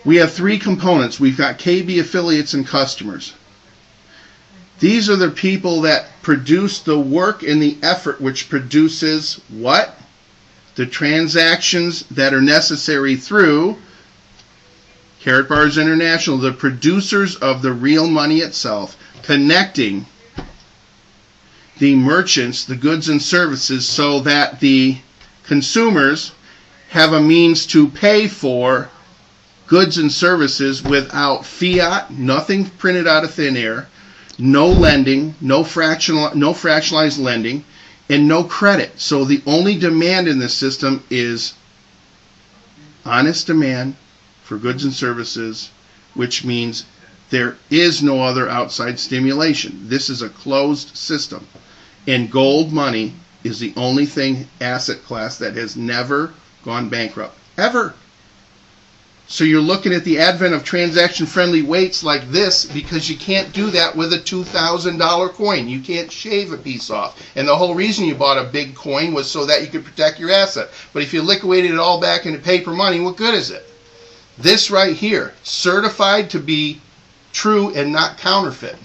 We have three components. We've got KB affiliates and customers. These are the people that produce the work and the effort which produces what? The transactions that are necessary through Karatbars International, the producers of the real money itself, connecting the merchants, the goods and services, so that the consumers have a means to pay for goods and services without fiat, nothing printed out of thin air, no lending, no fractionalized lending, and no credit. So the only demand in this system is honest demand for goods and services, which means there is no other outside stimulation. This is a closed system. And gold money is the only asset class that has never gone bankrupt. Ever. So you're looking at the advent of transaction-friendly weights like this, because you can't do that with a $2,000 coin. You can't shave a piece off. And the whole reason you bought a big coin was so that you could protect your asset. But if you liquidated it all back into paper money, what good is it? This right here, certified to be true and not counterfeit.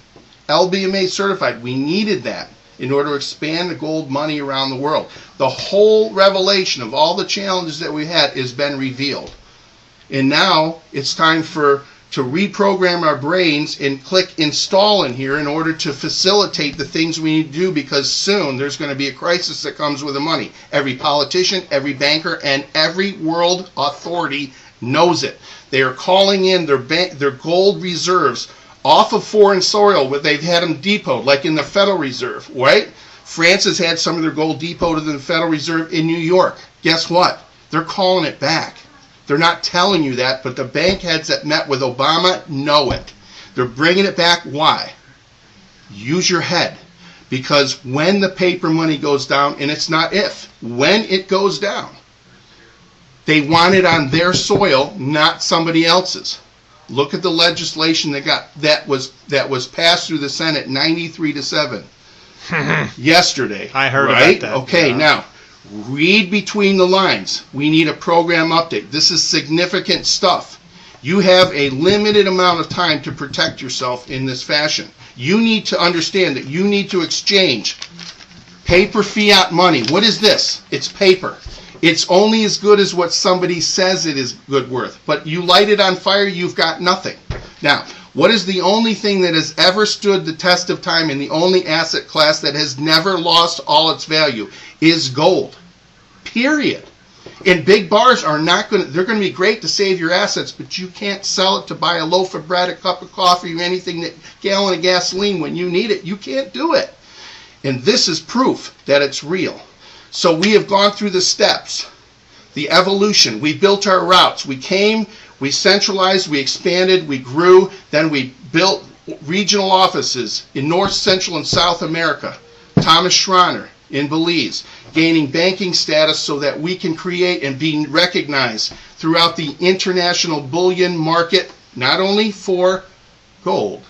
LBMA certified. We needed that in order to expand the gold money around the world. The whole revelation of all the challenges that we had has been revealed. And now it's time to reprogram our brains and click install in here in order to facilitate the things we need to do, because soon there's going to be a crisis that comes with the money. Every politician, every banker, and every world authority knows it. They are calling in their gold reserves off of foreign soil where they've had them depoted, like in the Federal Reserve, right? France has had some of their gold depoted in the Federal Reserve in New York. Guess what? They're calling it back. They're not telling you that, but the bank heads that met with Obama know it. They're bringing it back. Why? Use your head. Because when the paper money goes down, and it's not if, when it goes down, they want it on their soil, not somebody else's. Look at the legislation that was passed through the Senate 93-7 yesterday. I heard right? about that. Okay, yeah. Now read between the lines. We need a program update. This is significant stuff. You have a limited amount of time to protect yourself in this fashion. You need to understand that you need to exchange paper fiat money. What is this? It's paper. It's only as good as what somebody says it is good worth. But you light it on fire, you've got nothing. Now, what is the only thing that has ever stood the test of time, and the only asset class that has never lost all its value is gold. Period. And big bars are not going to, they're going to be great to save your assets, but you can't sell it to buy a loaf of bread, a cup of coffee, or anything, that gallon of gasoline when you need it. You can't do it. And this is proof that it's real. So we have gone through the steps, the evolution. We built our routes. We came, we centralized, we expanded, we grew, then we built regional offices in North, Central, and South America. Thomas Schreiner in Belize, gaining banking status so that we can create and be recognized throughout the international bullion market, not only for gold,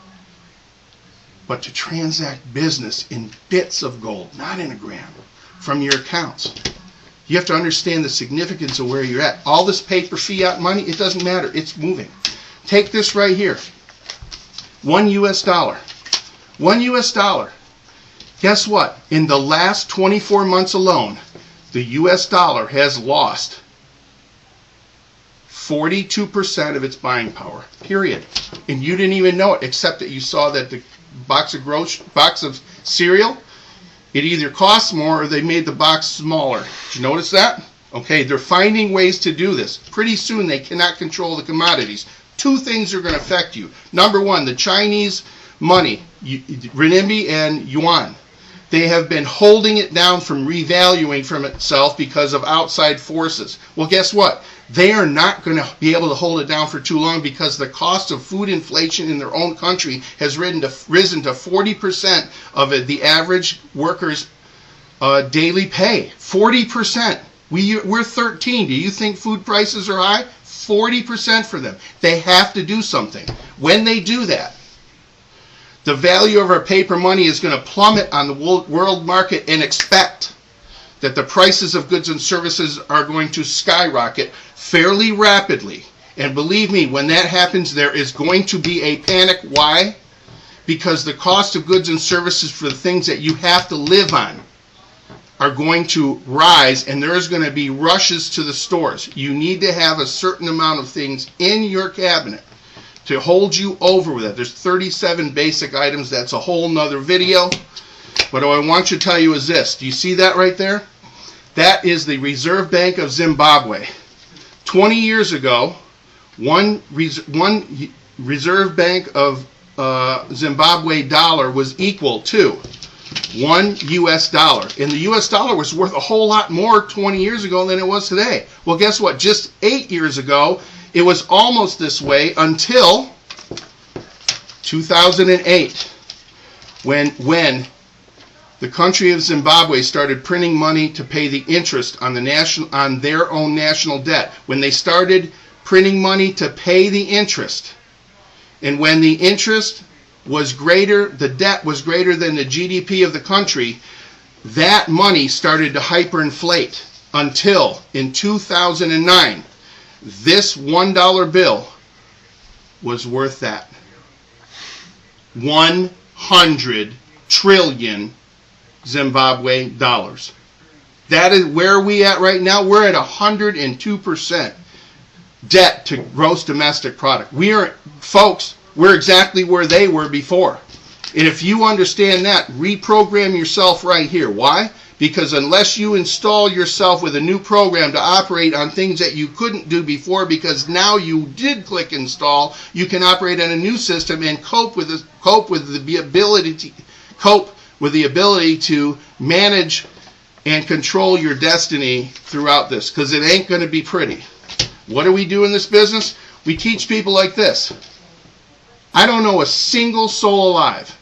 but to transact business in bits of gold, not in a gram, from your accounts. You have to understand the significance of where you're at. All this paper fiat money, it doesn't matter. It's moving. Take this right here. $1 US. $1 US. Guess what? In the last 24 months alone, the US dollar has lost 42% of its buying power. Period. And you didn't even know it, except that you saw that the box of cereal, it either costs more or they made the box smaller. Did you notice that? Okay, they're finding ways to do this. Pretty soon they cannot control the commodities. Two things are going to affect you. Number one, the Chinese money, renminbi and yuan. They have been holding it down from revaluing from itself because of outside forces. Well, guess what? They are not going to be able to hold it down for too long, because the cost of food inflation in their own country has risen to 40% of the average worker's daily pay. 40%. We're 13. Do you think food prices are high? 40% for them. They have to do something. When they do that, the value of our paper money is going to plummet on the world market, and expect that the prices of goods and services are going to skyrocket fairly rapidly. And believe me, when that happens, there is going to be a panic. Why? Because the cost of goods and services for the things that you have to live on are going to rise, and there's going to be rushes to the stores. You need to have a certain amount of things in your cabinet to hold you over with it. There's 37 basic items. That's a whole nother video. But what I want you to tell you is this. Do you see that right there? That is the Reserve Bank of Zimbabwe. 20 years ago, one Reserve Bank of Zimbabwe dollar was equal to $1 US. And the US dollar was worth a whole lot more 20 years ago than it was today. Well, guess what? Just 8 years ago, it was almost this way until 2008, when the country of Zimbabwe started printing money to pay the interest on their own national debt. When they started printing money to pay the interest, and when the interest was greater, the debt was greater than the GDP of the country, that money started to hyperinflate until in 2009, this $1 bill was worth that. 100 trillion Zimbabwe dollars. That is where we at right now. We're at 102% debt to gross domestic product. Folks, we're exactly where they were before. And if you understand that, reprogram yourself right here. Why? Because unless you install yourself with a new program to operate on things that you couldn't do before, because now you did click install, you can operate on a new system and cope with the ability to manage and control your destiny throughout this, because it ain't going to be pretty. What do we do in this business? We teach people like this. I don't know a single soul alive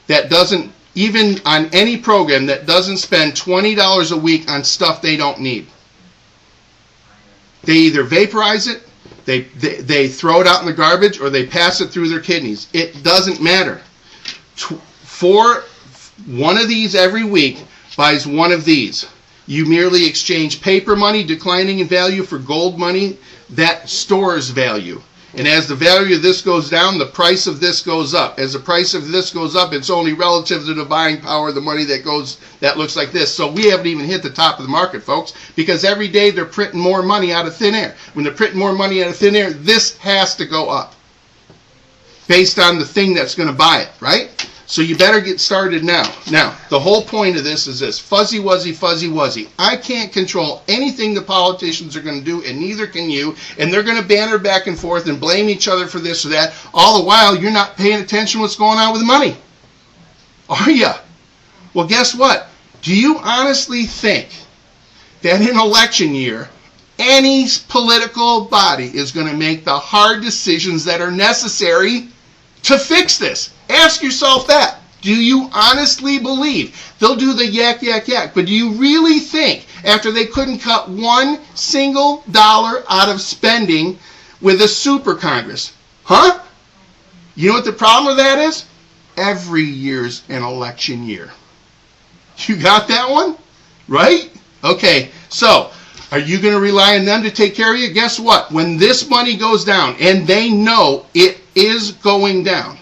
that doesn't, even on any program, that doesn't spend $20 a week on stuff they don't need. They either vaporize it, they throw it out in the garbage, or they pass it through their kidneys. It doesn't matter. For one of these every week buys one of these. You merely exchange paper money declining in value for gold money that stores value. And as the value of this goes down, the price of this goes up. As the price of this goes up, it's only relative to the buying power of the money that looks like this. So we haven't even hit the top of the market, folks, because every day they're printing more money out of thin air. When they're printing more money out of thin air, this has to go up based on the thing that's going to buy it, right? So you better get started now. Now, the whole point of this is this. Fuzzy wuzzy, fuzzy wuzzy. I can't control anything the politicians are going to do, and neither can you. And they're going to banter back and forth and blame each other for this or that. All the while, you're not paying attention to what's going on with the money. Are you? Well, guess what? Do you honestly think that in election year, any political body is going to make the hard decisions that are necessary to fix this? Ask yourself that. Do you honestly believe they'll do the yak, yak, yak? But do you really think after they couldn't cut one single dollar out of spending with a super Congress? Huh? You know what the problem with that is? Every year's an election year. You got that one? Right? Okay, so are you going to rely on them to take care of you? Guess what? When this money goes down, and they know it is going down,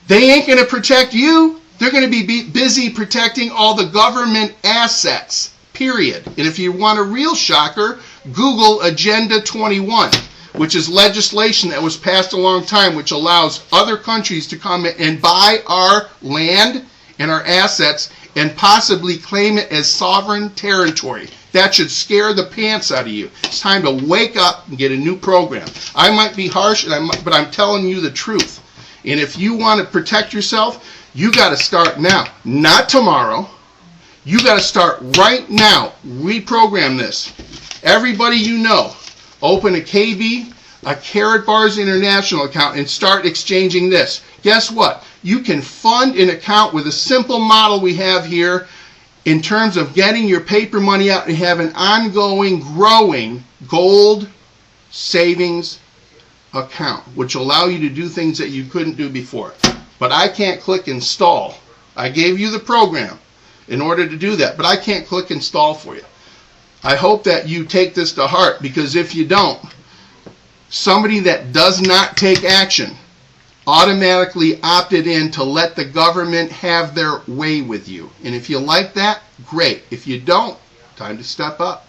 they ain't going to protect you. They're going to be busy protecting all the government assets, period. And if you want a real shocker, Google Agenda 21, which is legislation that was passed a long time, which allows other countries to come and buy our land and our assets and possibly claim it as sovereign territory. That should scare the pants out of you. It's time to wake up and get a new program. I might be harsh, but I'm telling you the truth. And if you want to protect yourself, you got to start now, not tomorrow. You got to start right now. Reprogram this. Everybody you know, open a KB, a Karatbars International account, and start exchanging this. Guess what? You can fund an account with a simple model we have here in terms of getting your paper money out and have an ongoing, growing gold savings account, which will allow you to do things that you couldn't do before. But I can't click install. I gave you the program in order to do that, but I can't click install for you. I hope that you take this to heart, because if you don't, somebody that does not take action automatically opted in to let the government have their way with you. And if you like that, great. If you don't, time to step up.